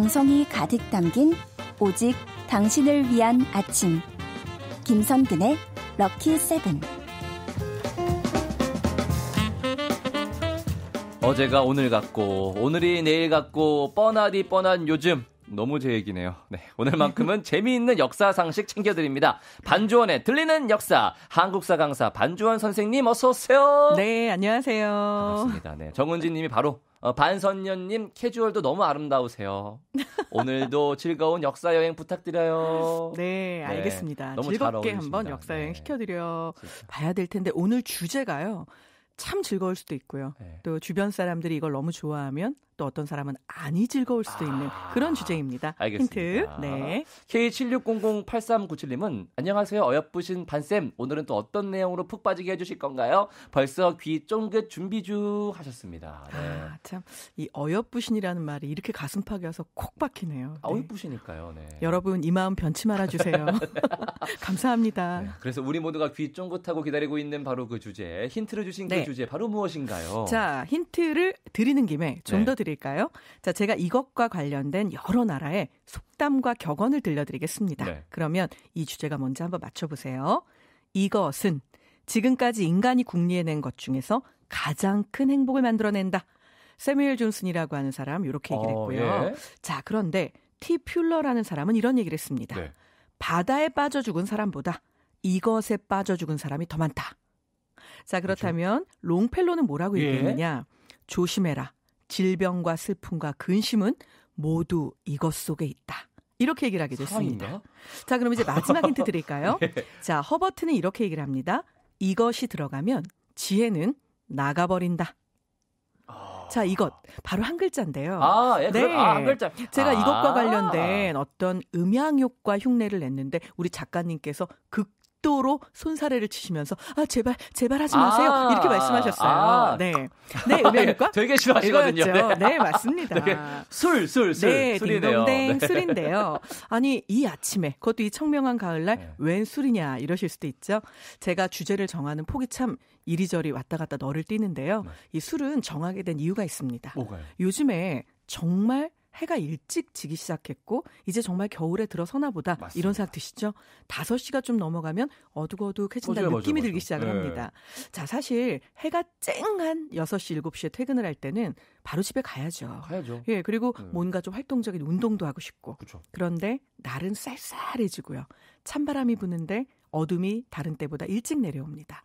정성이 가득 담긴 오직 당신을 위한 아침. 김선근의 럭키 세븐. 어제가 오늘 같고 오늘이 내일 같고 뻔하디 뻔한 요즘. 너무 제 얘기네요. 네, 오늘만큼은 재미있는 역사 상식 챙겨드립니다. 반주원의 들리는 역사, 한국사 강사 반주원 선생님 어서 오세요. 네, 안녕하세요. 반갑습니다. 네, 정은진 님이 바로 반선녀님 캐주얼도 너무 아름다우세요. 오늘도 즐거운 역사 여행 부탁드려요. 네, 알겠습니다. 너무 즐겁게 한번 역사 여행 시켜드려 봐야 될 텐데 오늘 주제가요. 참 즐거울 수도 있고요. 또 주변 사람들이 이걸 너무 좋아하면 또 어떤 사람은 아니 즐거울 수도 있는 그런 주제입니다. 알겠습니다. 힌트. 네. K76008397님은 안녕하세요. 어여쁘신 반쌤. 오늘은 또 어떤 내용으로 푹 빠지게 해주실 건가요? 벌써 귀 쫑긋 준비 중 하셨습니다. 네. 아, 참. 이 어여쁘신이라는 말이 이렇게 가슴팍에 와서 콕 박히네요. 네. 어여쁘시니까요. 네. 여러분 이 마음 변치 말아주세요. 감사합니다. 네. 그래서 우리 모두가 귀 쫑긋하고 기다리고 있는 바로 그 주제. 힌트를 주신 그 주제 바로 무엇인가요? 자, 힌트를 드리는 김에 좀 더 드릴까요? 자, 제가 이것과 관련된 여러 나라의 속담과 격언을 들려드리겠습니다. 네. 그러면 이 주제가 뭔지 한번 맞춰보세요. 이것은 지금까지 인간이 궁리해낸 것 중에서 가장 큰 행복을 만들어낸다. 세뮤엘 존슨이라고 하는 사람 이렇게 얘기를 했고요. 예. 자, 그런데 티 퓰러라는 사람은 이런 얘기를 했습니다. 네. 바다에 빠져 죽은 사람보다 이것에 빠져 죽은 사람이 더 많다. 자, 그렇다면 그렇죠. 롱펠로는 뭐라고 얘기했느냐. 조심해라. 질병과 슬픔과 근심은 모두 이것 속에 있다. 이렇게 얘기를 하게 됐습니다. 사람인가? 자, 그럼 이제 마지막 힌트 드릴까요? 네. 자, 허버트는 이렇게 얘기를 합니다. 이것이 들어가면 지혜는 나가버린다. 자, 이것 바로 한 글자인데요. 네. 한 글자. 제가 이것과 관련된 어떤 음향효과 흉내를 냈는데 우리 작가님께서 극도로 손사래를 치시면서 제발 하지 마세요. 이렇게 말씀하셨어요. 네, 음향효과 되게 싫어하시거든요. 네, 맞습니다. 술. 네, 술이네요. 딩동댕 술인데요. 아니 이 아침에 그것도 이 청명한 가을날 웬 술이냐 이러실 수도 있죠. 제가 주제를 정하는 폭이 참 이리저리 왔다 갔다 너를 띄는데요. 이 술은 정하게 된 이유가 있습니다. 뭐가요? 요즘에 정말 해가 일찍 지기 시작했고 이제 정말 겨울에 들어서나 보다. 맞습니다. 이런 생각 드시죠? 5시가 좀 넘어가면 어둑어둑해진다는 느낌이 들기 시작을 합니다. 자, 사실 해가 쨍한 6시, 7시에 퇴근을 할 때는 바로 집에 가야죠. 예, 그리고 뭔가 좀 활동적인 운동도 하고 싶고. 그쵸. 그런데 날은 쌀쌀해지고요. 찬바람이 부는데 어둠이 다른 때보다 일찍 내려옵니다.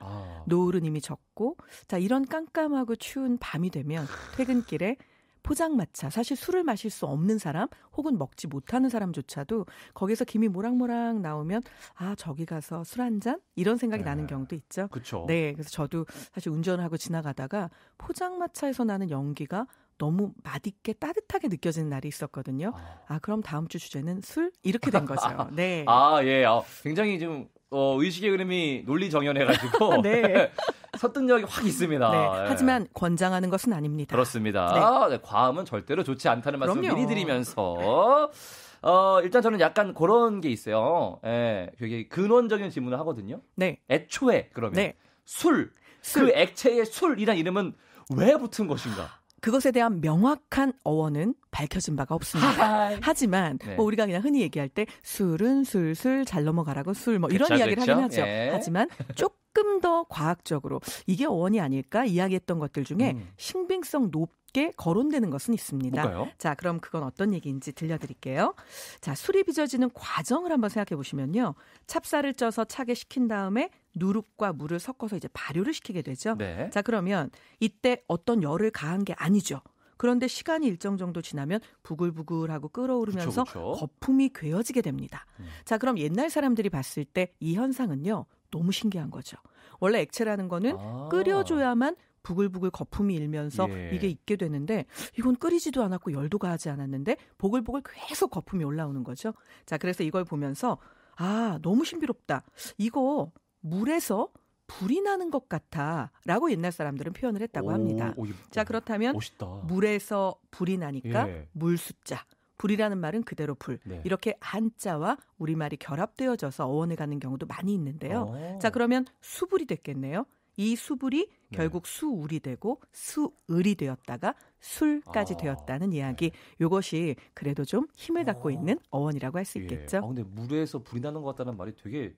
노을은 이미 졌고 자, 이런 깜깜하고 추운 밤이 되면 퇴근길에 포장마차, 사실 술을 마실 수 없는 사람 혹은 먹지 못하는 사람조차도 거기서 김이 모락모락 나오면 저기 가서 술 한 잔? 이런 생각이 나는 경우도 있죠. 그쵸. 네, 그래서 저도 사실 운전을 하고 지나가다가 포장마차에서 나는 연기가 너무 맛있게 따뜻하게 느껴지는 날이 있었거든요. 그럼 다음 주 주제는 술? 이렇게 된 거죠. 네. 예. 굉장히 좀 의식의 흐름이 논리정연해가지고 네. 설득력이 확 있습니다. 네. 하지만 권장하는 것은 아닙니다. 그렇습니다. 네. 과음은 절대로 좋지 않다는 말씀을 미리 드리면서 일단 저는 약간 그런 게 있어요. 되게 근원적인 질문을 하거든요. 네. 애초에 그러면 술. 그 액체의 술이란 이름은 왜 붙은 것인가? 그것에 대한 명확한 어원은 밝혀진 바가 없습니다. 하지만 우리가 그냥 흔히 얘기할 때 술은 술술 잘 넘어가라고 술 이런 이야기를 하긴 하죠. 하지만 조금 더 과학적으로 이게 어원이 아닐까 이야기했던 것들 중에 신빙성 높게 거론되는 것은 있습니다. 뭘까요? 자, 그럼 그건 어떤 얘기인지 들려드릴게요. 자, 술이 빚어지는 과정을 한번 생각해 보시면요. 찹쌀을 쪄서 차게 식힌 다음에 누룩과 물을 섞어서 이제 발효를 시키게 되죠. 네. 자, 그러면 이때 어떤 열을 가한 게 아니죠. 그런데 시간이 일정 정도 지나면 부글부글하고 끓어오르면서 그쵸. 거품이 괴어지게 됩니다. 자, 그럼 옛날 사람들이 봤을 때 이 현상은요. 너무 신기한 거죠. 원래 액체라는 거는 끓여줘야만 부글부글 거품이 일면서 이게 있게 되는데 이건 끓이지도 않았고 열도 가하지 않았는데 보글보글 계속 거품이 올라오는 거죠. 자, 그래서 이걸 보면서 너무 신비롭다. 이거 물에서 불이 나는 것 같아 라고 옛날 사람들은 표현을 했다고 합니다. 자, 그렇다면 멋있다. 물에서 불이 나니까 물 숫자. 불이라는 말은 그대로 불. 이렇게 한자와 우리말이 결합되어져서 어원을 갖는 경우도 많이 있는데요. 자, 그러면 수불이 됐겠네요. 이 수불이 결국 수울이 되고 수을이 되었다가 술까지 되었다는 이야기. 이것이 그래도 좀 힘을 갖고 있는 어원이라고 할 수 있겠죠. 근데 물에서 불이 나는 것 같다는 말이 되게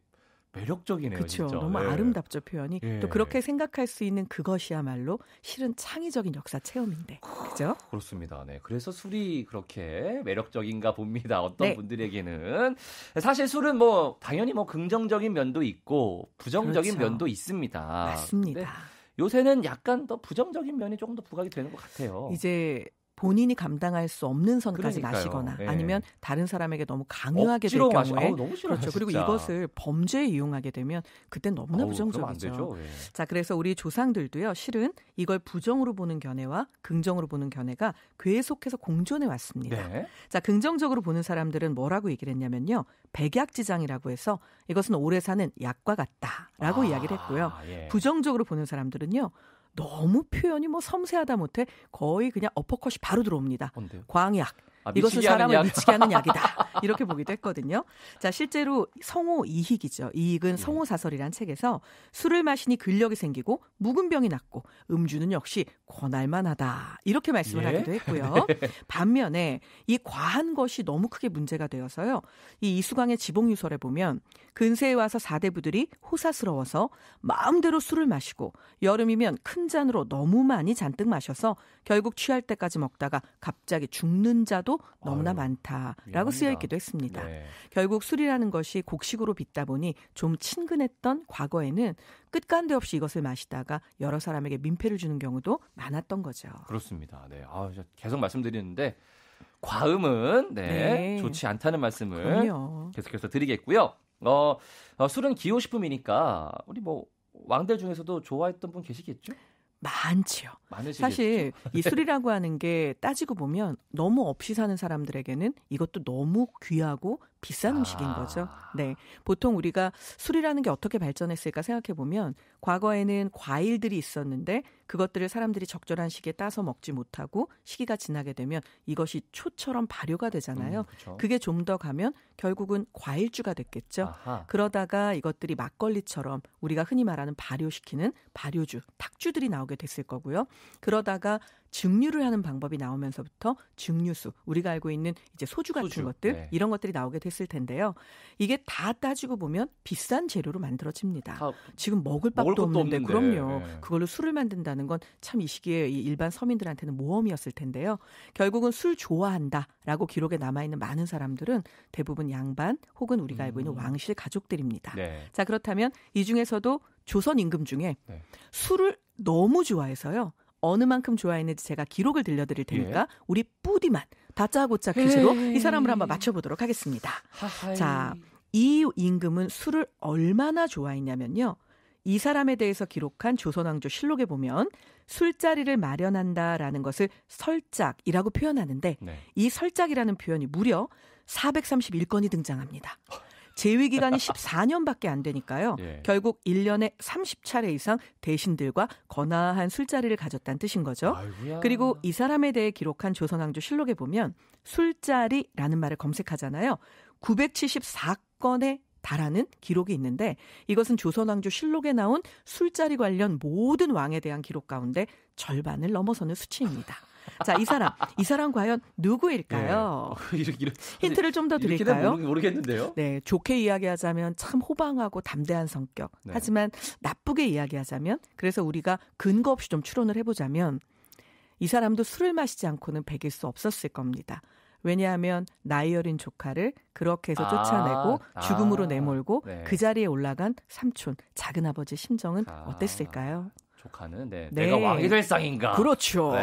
매력적이네요. 그렇죠. 진짜. 너무 아름답죠, 표현이. 또 그렇게 생각할 수 있는 그것이야말로 실은 창의적인 역사 체험인데. 그죠? 그렇습니다. 네. 그래서 술이 그렇게 매력적인가 봅니다. 어떤 분들에게는. 사실 술은 뭐 당연히 뭐 긍정적인 면도 있고 부정적인 그렇죠. 면도 있습니다. 맞습니다. 요새는 약간 더 부정적인 면이 조금 더 부각이 되는 것 같아요. 이제 본인이 감당할 수 없는 선까지 마시거나 아니면 다른 사람에게 너무 강요하게 될 경우에 너무 싫어요, 그렇죠. 그리고 진짜. 이것을 범죄에 이용하게 되면 그때 너무나 부정적이죠. 자, 그래서 우리 조상들도요. 실은 이걸 부정으로 보는 견해와 긍정으로 보는 견해가 계속해서 공존해 왔습니다. 네. 자, 긍정적으로 보는 사람들은 뭐라고 얘기를 했냐면요. 백약지장이라고 해서 이것은 오래 사는 약과 같다라고 이야기를 했고요. 부정적으로 보는 사람들은요. 너무 표현이 뭐 섬세하다 못해 거의 그냥 어퍼컷이 바로 들어옵니다. 뭔데요? 광약. 이것은 사람을 미치게 하는 약이다. 이렇게 보기도 했거든요. 자, 실제로 성호 이익이죠. 이익은 성호사설이란 책에서 술을 마시니 근력이 생기고 묵은 병이 낫고 음주는 역시 권할만하다. 이렇게 말씀을 하기도 했고요. 반면에 이 과한 것이 너무 크게 문제가 되어서요. 이 이수광의 지봉유설에 보면 근세에 와서 사대부들이 호사스러워서 마음대로 술을 마시고 여름이면 큰 잔으로 너무 많이 잔뜩 마셔서 결국 취할 때까지 먹다가 갑자기 죽는 자도 너무나 많다라고 쓰여 있기도 했습니다. 네. 결국 술이라는 것이 곡식으로 빚다 보니 좀 친근했던 과거에는 끝간데 없이 이것을 마시다가 여러 사람에게 민폐를 주는 경우도 많았던 거죠. 그렇습니다. 네, 계속 말씀드리는데 과음은 좋지 않다는 말씀을 그럼요. 계속해서 드리겠고요. 술은 기호식품이니까 우리 뭐 왕들 중에서도 좋아했던 분 계시겠죠? 많지요. 많으시겠죠? 사실 이 술이라고 하는 게 따지고 보면 너무 없이 사는 사람들에게는 이것도 너무 귀하고 비싼 음식인 거죠. 네, 보통 우리가 술이라는 게 어떻게 발전했을까 생각해 보면 과거에는 과일들이 있었는데 그것들을 사람들이 적절한 시기에 따서 먹지 못하고 시기가 지나게 되면 이것이 초처럼 발효가 되잖아요. 그렇죠. 그게 좀 더 가면 결국은 과일주가 됐겠죠. 아하. 그러다가 이것들이 막걸리처럼 우리가 흔히 말하는 발효시키는 발효주, 탁주들이 나오게 됐을 거고요. 그러다가 증류를 하는 방법이 나오면서부터 증류수, 우리가 알고 있는 이제 소주 같은 것들, 이런 것들이 나오게 됐을 텐데요. 이게 다 따지고 보면 비싼 재료로 만들어집니다. 지금 먹을 밥도 없는데 그럼요. 그걸로 술을 만든다는 건 참 이 시기에 이 일반 서민들한테는 모험이었을 텐데요. 결국은 술 좋아한다라고 기록에 남아있는 많은 사람들은 대부분 양반 혹은 우리가 알고 있는 왕실 가족들입니다. 자, 그렇다면 이 중에서도 조선 임금 중에 술을 너무 좋아해서요. 어느 만큼 좋아했는지 제가 기록을 들려드릴 테니까 우리 뿌디만 다짜고짜 퀴즈로 이 사람을 한번 맞춰보도록 하겠습니다. 자, 이 임금은 술을 얼마나 좋아했냐면요. 이 사람에 대해서 기록한 조선왕조 실록에 보면 술자리를 마련한다라는 것을 설짝이라고 표현하는데 이 설짝이라는 표현이 무려 431건이 등장합니다. 재위기간이 14년밖에 안 되니까요. 결국 1년에 30차례 이상 대신들과 거나한 술자리를 가졌다는 뜻인 거죠. 아이고야. 그리고 이 사람에 대해 기록한 조선왕조 실록에 보면 술자리라는 말을 검색하잖아요. 974건에 달하는 기록이 있는데 이것은 조선왕조 실록에 나온 술자리 관련 모든 왕에 대한 기록 가운데 절반을 넘어서는 수치입니다. 자, 이 사람 과연 누구일까요? 힌트를 좀 더 드릴까요? 모르겠는데요. 네, 좋게 이야기하자면 참 호방하고 담대한 성격. 하지만 나쁘게 이야기하자면, 그래서 우리가 근거 없이 좀 추론을 해보자면 이 사람도 술을 마시지 않고는 배길 수 없었을 겁니다. 왜냐하면 나이 어린 조카를 그렇게 해서 쫓아내고 죽음으로 내몰고 그 자리에 올라간 삼촌, 작은아버지 심정은 어땠을까요? 조카는 내가 왕이 될 상인가? 그렇죠.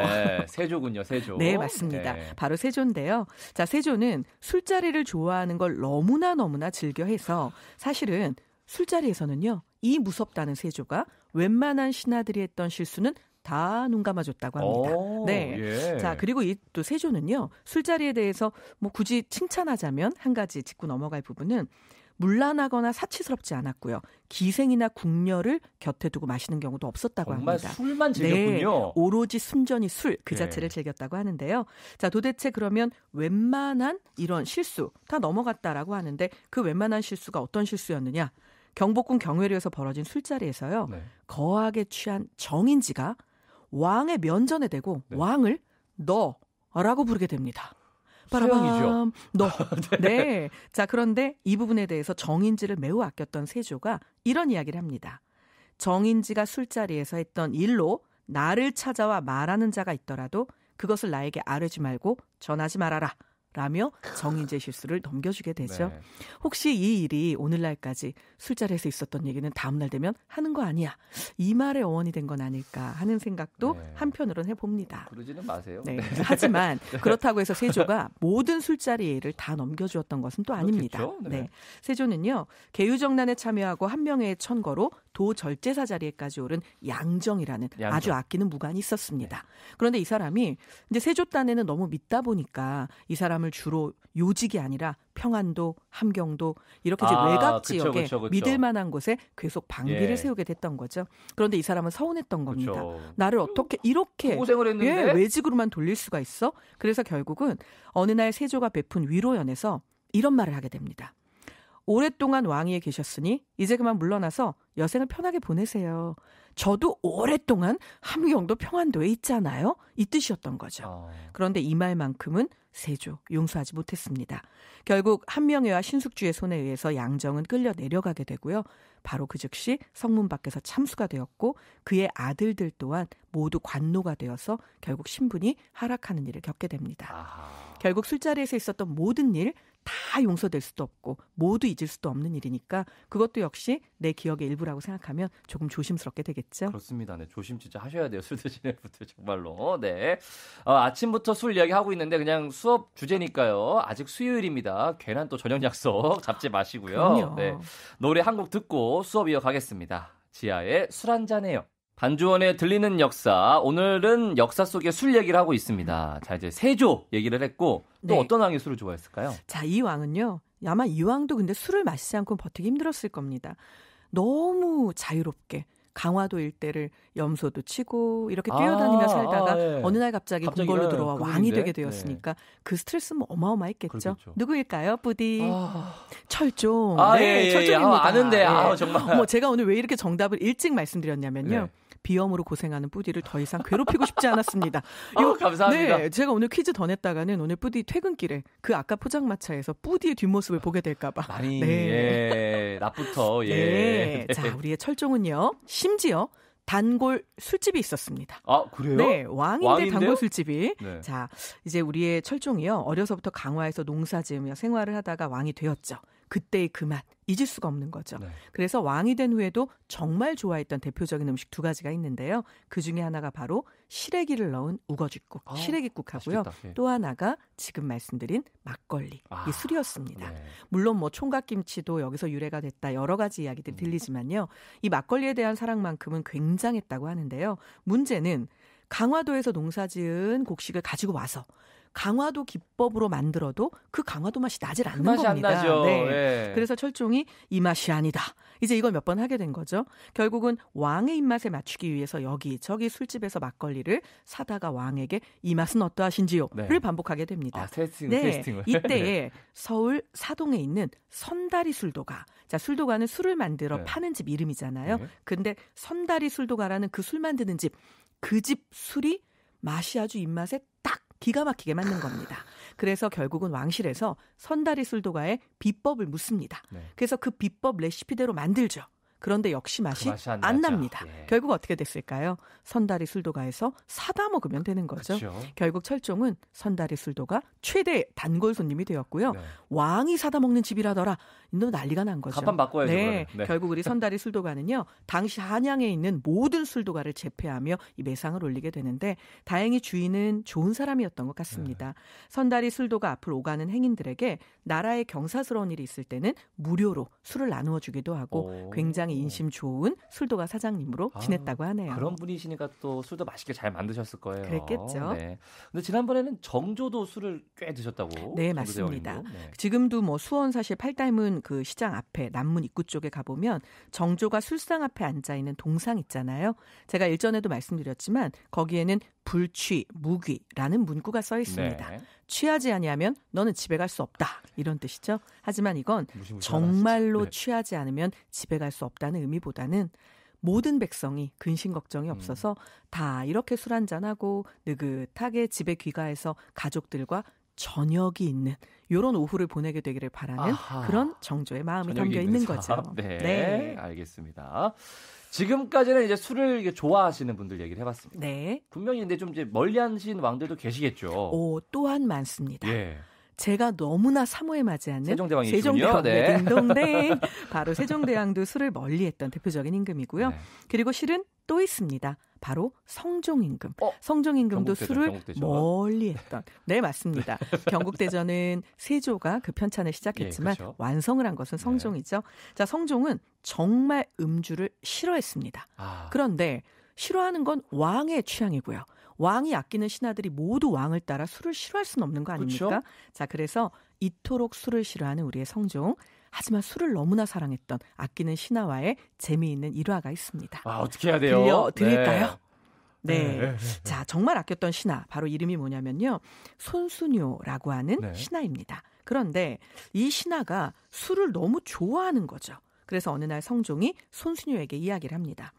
세조군요, 세조. 네, 맞습니다. 바로 세조인데요. 자, 세조는 술자리를 좋아하는 걸 너무나 즐겨해서 사실은 술자리에서는요, 이 무섭다는 세조가 웬만한 신하들이 했던 실수는 다 눈 감아줬다고 합니다. 자, 그리고 이 또 세조는요, 술자리에 대해서 뭐 굳이 칭찬하자면 한 가지 짚고 넘어갈 부분은 문란하거나 사치스럽지 않았고요. 기생이나 궁녀를 곁에 두고 마시는 경우도 없었다고 합니다. 정말 술만 즐겼군요. 오로지 순전히 술 그 자체를 즐겼다고 하는데요. 자, 도대체 그러면 웬만한 이런 실수 다 넘어갔다라고 하는데 그 웬만한 실수가 어떤 실수였느냐? 경복궁 경회로에서 벌어진 술자리에서요. 네. 거하게 취한 정인지가 왕의 면전에 대고 네. 왕을 너라고 부르게 됩니다. 수영이죠. 너. 네. 자, 그런데 이 부분에 대해서 정인지를 매우 아꼈던 세조가 이런 이야기를 합니다. 정인지가 술자리에서 했던 일로 나를 찾아와 말하는 자가 있더라도 그것을 나에게 아뢰지 말고 전하지 말아라. 라며 정인지의 실수를 넘겨주게 되죠. 네. 혹시 이 일이 오늘날까지 술자리에서 있었던 얘기는 다음날 되면 하는 거 아니야. 이 말의 어원이 된 건 아닐까 하는 생각도 네. 한편으로는 해봅니다. 그러지는 마세요. 네. 하지만 그렇다고 해서 세조가 모든 술자리 일을 다 넘겨주었던 것은 또 아닙니다. 네. 네. 세조는요. 계유정난에 참여하고 한명회의 천거로 도절제사 자리에까지 오른 양정이라는 아주 아끼는 무관이 있었습니다. 네. 그런데 이 사람이 이제 세조 딴에는 너무 믿다 보니까 이 사람을 주로 요직이 아니라 평안도, 함경도 이렇게 이제 외곽 지역에 그쵸. 믿을 만한 곳에 계속 방비를 세우게 됐던 거죠. 그런데 이 사람은 서운했던 겁니다. 나를 어떻게 이렇게 고생을 했는데 외직으로만 돌릴 수가 있어? 그래서 결국은 어느 날 세조가 베푼 위로연에서 이런 말을 하게 됩니다. 오랫동안 왕위에 계셨으니 이제 그만 물러나서 여생을 편하게 보내세요. 저도 오랫동안 함경도 평안도에 있잖아요. 이 뜻이었던 거죠. 그런데 이 말만큼은 세조 용서하지 못했습니다. 결국 한명회와 신숙주의 손에 의해서 양정은 끌려 내려가게 되고요. 바로 그 즉시 성문 밖에서 참수가 되었고 그의 아들들 또한 모두 관노가 되어서 결국 신분이 하락하는 일을 겪게 됩니다. 결국 술자리에서 있었던 모든 일 다 용서될 수도 없고 모두 잊을 수도 없는 일이니까 그것도 역시 내 기억의 일부라고 생각하면 조금 조심스럽게 되겠죠. 그렇습니다. 네, 조심 진짜 하셔야 돼요. 술 드시는 분들 정말로. 네. 아침부터 술 이야기하고 있는데 그냥 수업 주제니까요. 아직 수요일입니다. 괜한 또 저녁 약속 잡지 마시고요. 네. 노래 한 곡 듣고 수업 이어가겠습니다. 지아의 술 한잔해요. 반주원의 들리는 역사. 오늘은 역사 속의 술 얘기를 하고 있습니다. 자, 이제 세조 얘기를 했고 또 어떤 왕이 술을 좋아했을까요? 자, 이 왕은요. 아마 이 왕도 근데 술을 마시지 않고 버티기 힘들었을 겁니다. 너무 자유롭게 강화도 일대를 염소도 치고 이렇게 뛰어다니며 살다가 어느 날 갑자기 궁궐로 들어와 왕이 되게 되었으니까 그 스트레스는 어마어마했겠죠. 그렇겠죠. 누구일까요? 뿌디. 철종. 네, 철종입니다. 아는데. 정말. 제가 오늘 왜 이렇게 정답을 일찍 말씀드렸냐면요. 네. 비염으로 고생하는 뿌디를 더 이상 괴롭히고 싶지 않았습니다. 감사합니다. 네, 제가 오늘 퀴즈 더 냈다가는 오늘 뿌디 퇴근길에 그 아까 포장마차에서 뿌디의 뒷모습을 보게 될까 봐. 많이 낮부터 네. 자, 우리의 철종은요. 심지어 단골 술집이 있었습니다. 아, 그래요? 네, 왕인데 단골 술집이. 네. 자, 이제 우리의 철종이요. 어려서부터 강화에서 농사 지으며 생활을 하다가 왕이 되었죠. 그때의 그 맛 잊을 수가 없는 거죠. 네. 그래서 왕이 된 후에도 정말 좋아했던 대표적인 음식 두 가지가 있는데요. 그중에 하나가 바로 시래기를 넣은 우거쥐국, 시래기국하고요. 네. 또 하나가 지금 말씀드린 막걸리, 이 술이었습니다. 네. 물론 총각김치도 여기서 유래가 됐다 여러 가지 이야기들이 들리지만요. 이 막걸리에 대한 사랑만큼은 굉장했다고 하는데요. 문제는 강화도에서 농사지은 곡식을 가지고 와서 강화도 기법으로 만들어도 그 강화도 맛이 나질 않는 맛이 겁니다. 안 나죠. 네. 네. 그래서 철종이 이 맛이 아니다. 이제 이걸 몇 번 하게 된 거죠. 결국은 왕의 입맛에 맞추기 위해서 여기저기 술집에서 막걸리를 사다가 왕에게 이 맛은 어떠하신지요? 를 반복하게 됩니다. 테스팅을. 이때에 서울 사동에 있는 선다리 술도가. 자, 술도가는 술을 만들어 파는 집 이름이잖아요. 근데 선다리 술도가라는 그 술 만드는 집, 그 집 술이 맛이 아주 입맛에 딱 기가 막히게 맞는 겁니다. 그래서 결국은 왕실에서 선다리 술도가의 비법을 묻습니다. 그래서 그 비법 레시피대로 만들죠. 그런데 역시 맛이 안 납니다. 결국 어떻게 됐을까요? 선다리 술도가에서 사다 먹으면 되는 거죠. 그렇죠. 결국 철종은 선다리 술도가 최대 단골 손님이 되었고요. 왕이 사다 먹는 집이라더라. 너 난리가 난 거죠. 간판 바꿔야죠. 네. 결국 우리 선다리 술도가는요. 당시 한양에 있는 모든 술도가를 제패하며 이 매상을 올리게 되는데 다행히 주인은 좋은 사람이었던 것 같습니다. 선다리 술도가 앞을 오가는 행인들에게 나라에 경사스러운 일이 있을 때는 무료로 술을 나누어 주기도 하고 굉장히 인심 좋은 술도가 사장님으로 지냈다고 하네요. 그런 분이시니까 또 술도 맛있게 잘 만드셨을 거예요. 그랬겠죠. 네. 근데 지난번에는 정조도 술을 꽤 드셨다고. 네, 맞습니다. 지금도 수원 사실 팔달문 그 시장 앞에 남문 입구 쪽에 가보면 정조가 술상 앞에 앉아있는 동상 있잖아요. 제가 일전에도 말씀드렸지만 거기에는 불취, 무귀라는 문구가 써 있습니다. 네. 취하지 아니하면 너는 집에 갈 수 없다. 이런 뜻이죠. 하지만 이건 정말로 네. 취하지 않으면 집에 갈 수 없다는 의미보다는 모든 백성이 근심 걱정이 없어서 다 이렇게 술 한잔하고 느긋하게 집에 귀가해서 가족들과 저녁이 있는 이런 오후를 보내게 되기를 바라는 그런 정조의 마음이 담겨 있는 거죠. 네, 네, 알겠습니다. 지금까지는 이제 술을 좋아하시는 분들 얘기를 해봤습니다. 네. 분명히 근데 좀 이제 멀리하신 왕들도 계시겠죠. 오, 또한 많습니다. 예. 제가 너무나 사모에 맞이하는 세종대왕 네. 딩동댕 바로 세종대왕도 술을 멀리했던 대표적인 임금이고요. 네. 그리고 실은 또 있습니다. 바로 성종임금. 성종임금도 술을 멀리했던. 네, 맞습니다. 경국대전은 세조가 그 편찬을 시작했지만 예, 그렇죠. 완성을 한 것은 성종이죠. 네. 자, 성종은 정말 음주를 싫어했습니다. 그런데 싫어하는 건 왕의 취향이고요. 왕이 아끼는 신하들이 모두 왕을 따라 술을 싫어할 수는 없는 거 아닙니까? 그렇죠? 자, 그래서 이토록 술을 싫어하는 우리의 성종. 하지만 술을 너무나 사랑했던 아끼는 신하와의 재미있는 일화가 있습니다. 어떻게 해야 돼요? 들려드릴까요? 네. 자, 정말 아꼈던 신하. 바로 이름이 뭐냐면요. 손순효라고 하는 네. 신하입니다. 그런데 이 신하가 술을 너무 좋아하는 거죠. 그래서 어느 날 성종이 손순효에게 이야기를 합니다.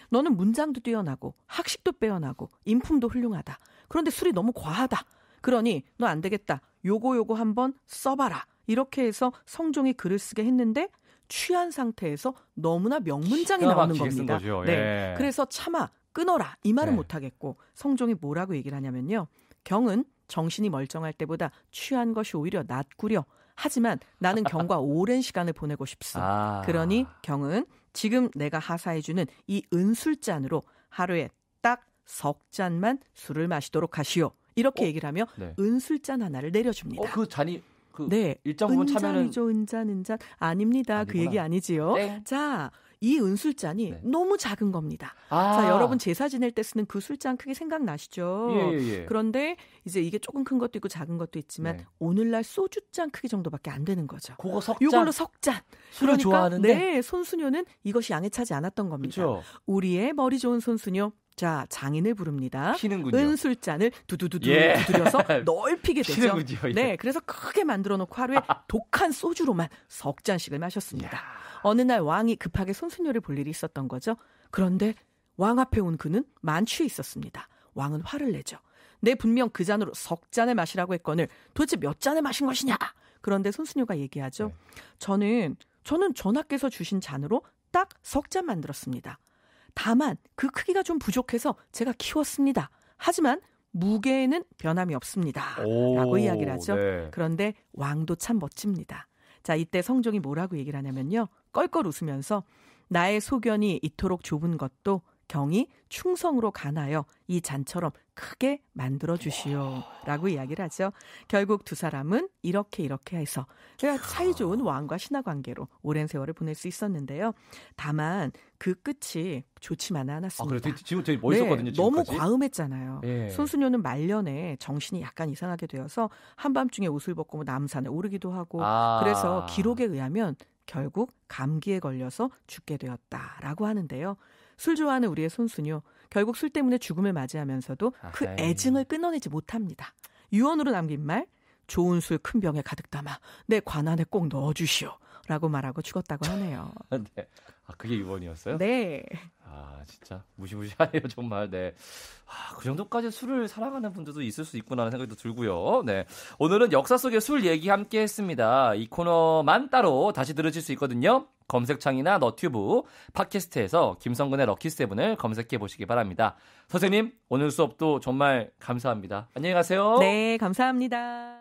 너는 문장도 뛰어나고 학식도 빼어나고 인품도 훌륭하다. 그런데 술이 너무 과하다. 그러니 너 안 되겠다. 요거 한번 써봐라. 이렇게 해서 성종이 글을 쓰게 했는데 취한 상태에서 너무나 명문장이 나오는 겁니다. 네. 예. 그래서 차마 끊어라. 이 말은 못하겠고 성종이 뭐라고 얘기를 하냐면요. 경은 정신이 멀쩡할 때보다 취한 것이 오히려 낫구려. 하지만 나는 경과 오랜 시간을 보내고 싶소. 그러니 경은 지금 내가 하사해주는 이 은술잔으로 하루에 딱 3잔만 술을 마시도록 하시오. 이렇게 얘기를 하며 은술잔 하나를 내려줍니다. 그 잔이 네, 일정 부분 차면은 은잔 아닙니다. 아니구나. 그 얘기 아니지요. 네. 자, 이 은술잔이 너무 작은 겁니다. 자, 여러분 제사 지낼 때 쓰는 그 술잔 크기 생각나시죠? 예. 그런데 이제 이게 조금 큰 것도 있고 작은 것도 있지만 오늘날 소주잔 크기 정도밖에 안 되는 거죠. 그거 석잔. 이걸로 석잔. 술을 그러니까, 좋아하는데 네, 손순효는 이것이 양에 차지 않았던 겁니다. 그렇죠. 우리의 머리 좋은 손순효. 자, 장인을 부릅니다. 피는군요. 은술잔을 두드려서 넓히게 되죠. 피는군요. 네, 그래서 크게 만들어 놓고 하루에 독한 소주로만 석잔씩을 마셨습니다. 어느 날 왕이 급하게 손순효를 볼 일이 있었던 거죠. 그런데 왕 앞에 온 그는 만취해 있었습니다. 왕은 화를 내죠. 내 분명 그 잔으로 석잔을 마시라고 했거늘 도대체 몇 잔을 마신 것이냐? 그런데 손순효가 얘기하죠. 저는 전하께서 주신 잔으로 딱 석잔 만들었습니다. 다만 그 크기가 좀 부족해서 제가 키웠습니다. 하지만 무게에는 변함이 없습니다. 라고 이야기를 하죠. 네. 그런데 왕도 참 멋집니다. 자, 이때 성종이 뭐라고 얘기를 하냐면요. 껄껄 웃으면서 나의 소견이 이토록 좁은 것도 경이 충성으로 간하여 이 잔처럼 크게 만들어주시오. 라고 이야기를 하죠. 결국 두 사람은 이렇게 해서 사이좋은 왕과 신하 관계로 오랜 세월을 보낼 수 있었는데요. 다만 그 끝이 좋지만은 않았습니다. 그래서 지금 되게 멋있었거든요. 네, 너무 과음했잖아요. 예. 손순효는 말년에 정신이 약간 이상하게 되어서 한밤중에 옷을 벗고 남산에 오르기도 하고 그래서 기록에 의하면 결국 감기에 걸려서 죽게 되었다라고 하는데요. 술 좋아하는 우리의 손순효, 결국 술 때문에 죽음을 맞이하면서도 그 애증을 끊어내지 못합니다. 유언으로 남긴 말, 좋은 술 큰 병에 가득 담아 내 관안에 꼭 넣어주시오. 라고 말하고 죽었다고 하네요. 네. 그게 유언이었어요? 네. 진짜 무시무시하네요, 정말. 네. 그 정도까지 술을 사랑하는 분들도 있을 수 있구나라는 생각도 들고요. 네. 오늘은 역사 속의 술 얘기 함께 했습니다. 이 코너만 따로 다시 들으실 수 있거든요. 검색창이나 너튜브, 팟캐스트에서 김성근의 럭키세븐을 검색해 보시기 바랍니다. 선생님, 오늘 수업도 정말 감사합니다. 안녕히 가세요. 네, 감사합니다.